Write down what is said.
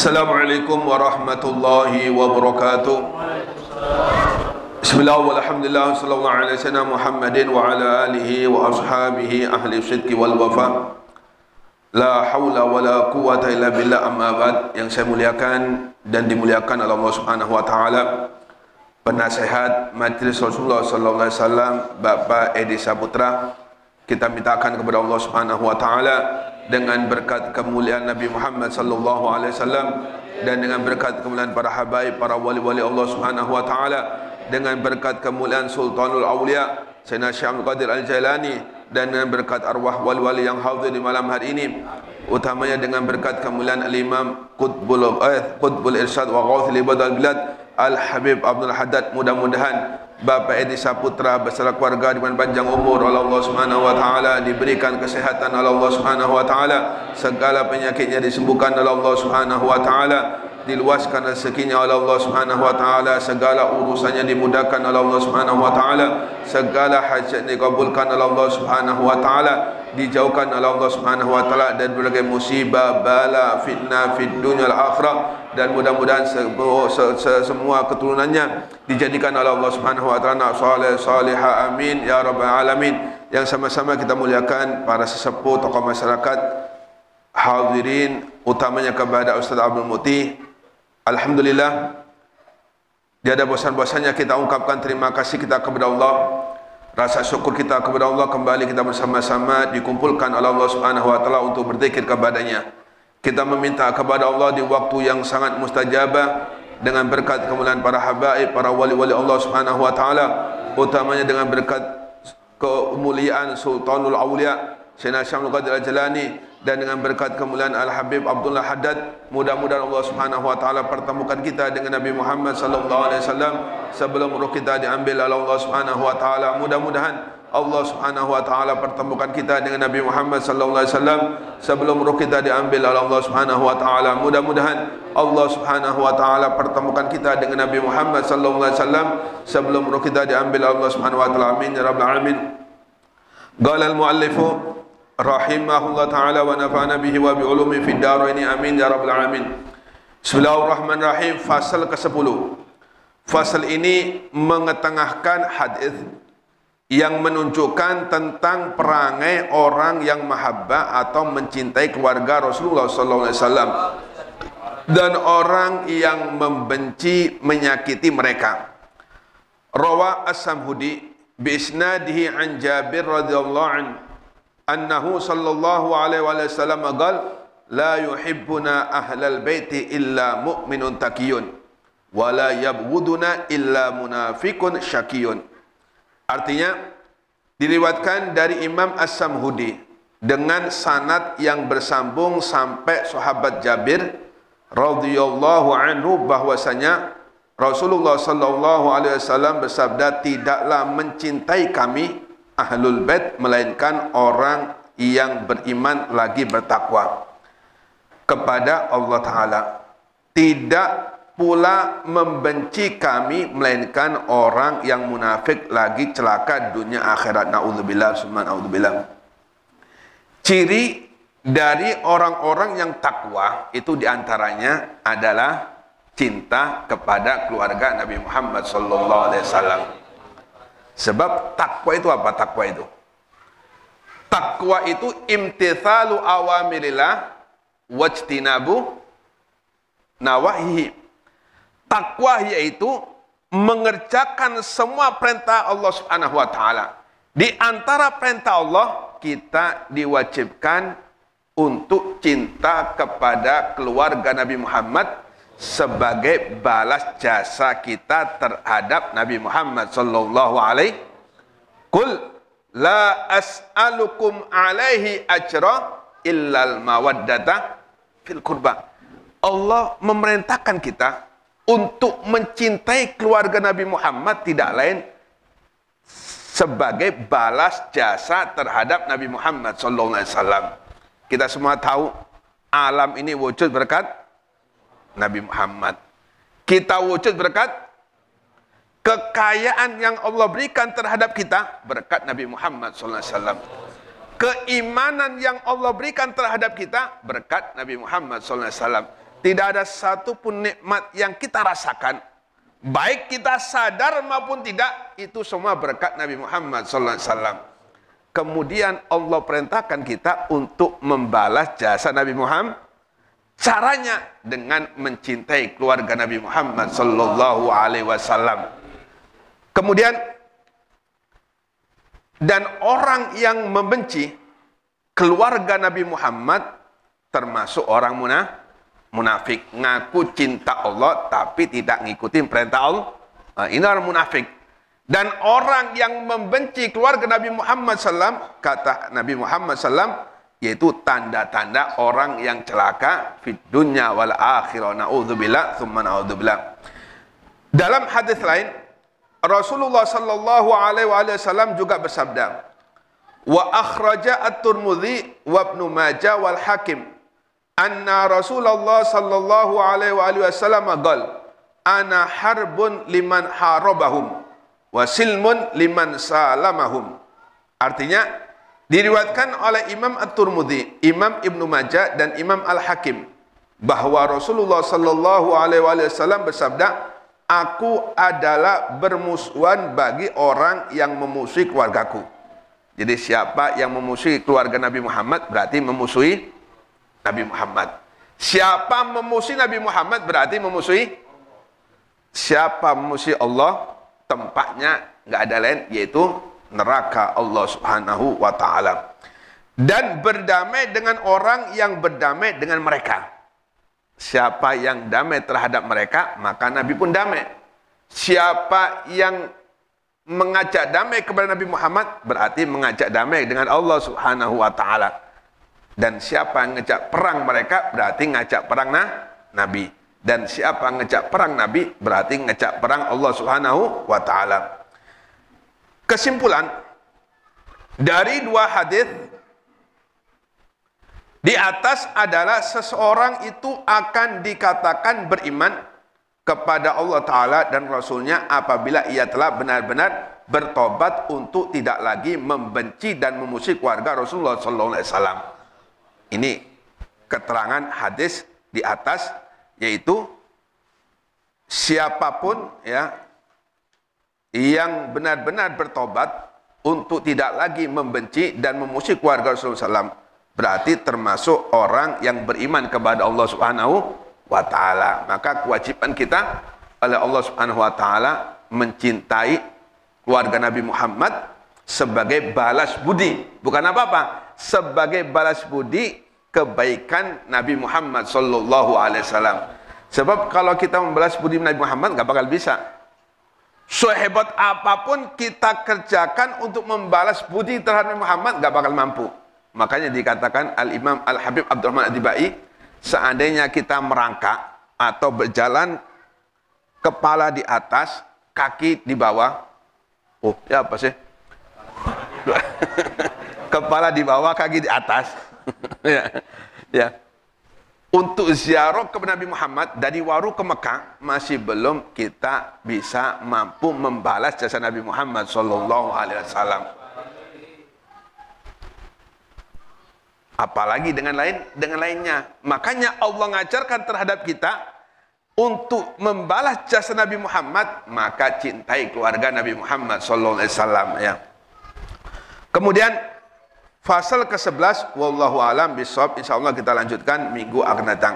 Assalamualaikum warahmatullahi wabarakatuh. Bismillah walhamdulillah sallallahu alaihi wasallam Muhammadin wa ala alihi wa ashabihi ahli sidqi wal wafa. La haula wala quwata illa billah, amma ba'd. Yang saya muliakan dan dimuliakan oleh Allah Subhanahu wa taala, penasihat Majelis Rasulullah sallallahu alaihi wasallam Bapak Edi Saputra, kita mintakan kepada Allah Subhanahu wa taala dengan berkat kemuliaan Nabi Muhammad sallallahu alaihi wasallam dan dengan berkat kemuliaan para habaib, para wali-wali Allah Subhanahu wa taala, dengan berkat kemuliaan Sultanul Aulia Sayyidina Syekh Abdul Qadir Al-Jailani, dan dengan berkat arwah wali-wali yang hadir di malam hari ini, utamanya dengan berkat kemuliaan Al-Imam Qutbul Irsyad wa Ghawthil Ibadal Bilad Al-Habib Abdul Haddad. Mudah-mudahan Bapak Edi Saputra beserta keluarga dengan panjang umur oleh Allah Subhanahu wa taala, diberikan kesehatan oleh Allah Subhanahu wa taala, segala penyakitnya disembuhkan oleh Allah Subhanahu wa taala, diluaskan rezekinya oleh Allah Subhanahu wa taala, segala urusannya dimudahkan oleh Allah Subhanahu wa taala, segala hajat dikabulkan oleh Allah Subhanahu wa taala, dijauhkan oleh Allah Subhanahu wa taala dari berbagai musibah, bala, fitnah fid dunya wal akhirah, dan mudah-mudahan semua keturunannya dijadikan oleh Allah Subhanahu wa taala saleh salihah, amin ya rabbal alamin. Yang sama-sama kita muliakan para sesepuh, tokoh masyarakat, hadirin, utamanya kepada Ustaz Abdul Muti. Alhamdulillah, tiada bosan-bosannya kita ungkapkan terima kasih kita kepada Allah, rasa syukur kita kepada Allah. Kembali kita bersama-sama dikumpulkan oleh Allah Subhanahu wa taala untuk berzikir kepadanya. Kita meminta kepada Allah di waktu yang sangat mustajabah dengan berkat kemuliaan para habaib, para wali-wali Allah Subhanahu wa taala, utamanya dengan berkat kemuliaan Sultanul Aulia Sayyidina Syekh Abdul Qadir Al-Jailani, dan dengan berkat kemuliaan Al-Habib Abdullah Haddad, mudah-mudahan Allah Subhanahu wa taala pertemukan kita dengan Nabi Muhammad sallallahu alaihi wasallam sebelum ruh kita diambil oleh Allah Subhanahu wa taala. Mudah-mudahan Allah Subhanahu wa taala pertemukan kita dengan Nabi Muhammad sallallahu alaihi wasallam sebelum ruh kita diambil oleh Allah Subhanahu wa taala. Mudah-mudahan Allah Subhanahu wa taala pertemukan kita dengan Nabi Muhammad sallallahu alaihi wasallam sebelum ruh kita diambil oleh Allah Subhanahu wa taala. Amin ya rabbal alamin. Qala al-muallifu rahimahullah ta'ala wa nafa'ana bihi wa bi ulumi fid daraini, amin ya rabbal alamin. Bismillahirrahmanirrahim. Fasal ke-10. Fasal ini mengetengahkan hadis yang menunjukkan tentang perangai orang yang mahabbah atau mencintai keluarga Rasulullah sallallahu alaihi wasallam dan orang yang membenci, menyakiti mereka. Rawa As-Samhudi bi isnadihi an Jabir radhiyallahu anhu annahu sallallahu alaihi wasallam qala la yuhibbuna ahlal baiti illa mu'minun taqiyun wa la yabghuduna illa munafiqun syakiyun. Artinya, diriwayatkan dari Imam As-Samhudi dengan sanad yang bersambung sampai sahabat Jabir radhiyallahu anhu bahwasanya Rasulullah sallallahu alaihi wasallam bersabda, tidaklah mencintai kami ahlul bait melainkan orang yang beriman lagi bertakwa kepada Allah Ta'ala. Tidak pula membenci kami melainkan orang yang munafik lagi celaka dunia akhirat. Na'udzubillah summa na'udzubillah. Ciri dari orang-orang yang takwa itu diantaranya adalah cinta kepada keluarga Nabi Muhammad sallallahu alaihi wasallam. Sebab takwa itu apa? Takwa itu, takwa itu imtithalu awamirillah wajtinabu nawahihi. Takwa yaitu mengerjakan semua perintah Allah Subhanahu wa taala. Di antara perintah Allah, kita diwajibkan untuk cinta kepada keluarga Nabi Muhammad sebagai balas jasa kita terhadap Nabi Muhammad sallallahu alaihi. Qul la as'alukum alaihi ajra illal mawaddata fil qurba. Allah memerintahkan kita untuk mencintai keluarga Nabi Muhammad tidak lain sebagai balas jasa terhadap Nabi Muhammad sallallahu alaihi wasallam. Kita semua tahu alam ini wujud berkat Nabi Muhammad. Kita wujud berkat kekayaan yang Allah berikan terhadap kita berkat Nabi Muhammad sallallahu alaihi wasallam. Keimanan yang Allah berikan terhadap kita berkat Nabi Muhammad sallallahu alaihi wasallam. tidak ada satu pun nikmat yang kita rasakan, baik kita sadar maupun tidak, itu semua berkat Nabi Muhammad sallallahu alaihi wasallam. Kemudian Allah perintahkan kita untuk membalas jasa Nabi Muhammad. Caranya dengan mencintai keluarga Nabi Muhammad sallallahu alaihi wasallam. Kemudian, dan orang yang membenci keluarga Nabi Muhammad termasuk orang munafik, ngaku cinta Allah tapi tidak ngikutin perintah Allah. Ini orang munafik. Dan orang yang membenci keluarga Nabi Muhammad SAW, kata Nabi Muhammad SAW, yaitu tanda-tanda orang yang celaka fid dunya wal akhirah. Na'udzubillah, tsumma na'udzubillah. Dalam hadis lain, Rasulullah sallallahu alaihi wasallam juga bersabda, wa akhraja at-Tirmidzi wa Ibnu Majah wal Hakim anna Rasulullah sallallahu alaihi wasallam qala ana harbun liman harabahum wa silmun liman salamahum. Artinya diriwayatkan oleh Imam At-Tirmidzi, Imam Ibnu Majah dan Imam Al-Hakim bahwa Rasulullah sallallahu alaihi wasallam bersabda, aku adalah bermusuhan bagi orang yang memusuhi keluargaku. Jadi siapa yang memusuhi keluarga Nabi Muhammad berarti memusuhi Nabi Muhammad. Siapa memusuhi Nabi Muhammad berarti memusuhi. Siapa memusuhi Allah, tempatnya nggak ada lain yaitu neraka Allah Subhanahu wa taala. Dan berdamai dengan orang yang berdamai dengan mereka. Siapa yang damai terhadap mereka, maka Nabi pun damai. Siapa yang mengajak damai kepada Nabi Muhammad, berarti mengajak damai dengan Allah Subhanahu wa taala. Dan siapa yang ngajak perang mereka, berarti ngajak perang Nabi. Dan siapa yang ngajak perang Nabi, berarti ngajak perang Allah Subhanahu wa taala. Kesimpulan dari dua hadis di atas adalah seseorang itu akan dikatakan beriman kepada Allah Ta'ala dan Rasulnya apabila ia telah benar-benar bertobat untuk tidak lagi membenci dan memusuhi keluarga Rasulullah SAW. Ini keterangan hadis di atas, yaitu siapapun ya yang benar-benar bertobat untuk tidak lagi membenci dan memusuhi keluarga Rasulullah SAW, berarti termasuk orang yang beriman kepada Allah Subhanahu wa taala. Maka kewajiban kita oleh Allah Subhanahu wa taala mencintai keluarga Nabi Muhammad sebagai balas budi, bukan apa-apa, sebagai balas budi kebaikan Nabi Muhammad sallallahu alaihi wasallam. Sebab kalau kita membalas budi Nabi Muhammad nggak bakal bisa. Sehebat apapun kita kerjakan untuk membalas budi terhadap Nabi Muhammad nggak bakal mampu. Makanya dikatakan Al-Imam Al-Habib Abdurrahman Ad-Dibai, seandainya kita merangkak atau berjalan kepala di atas, kaki di bawah. Oh, ya apa sih? Kepala di bawah, kaki di atas. Ya. Ya. Untuk ziarah kepada Nabi Muhammad dari Waru ke Mekah, masih belum kita bisa mampu membalas jasa Nabi Muhammad sallallahu alaihi wasallam. Apalagi dengan lainnya. Makanya Allah ngajarkan terhadap kita untuk membalas jasa Nabi Muhammad, maka cintai keluarga Nabi Muhammad sallallahu alaihi wasallam ya. Kemudian fasal ke-11, wallahu alam bisawab, insyaallah kita lanjutkan minggu akan datang.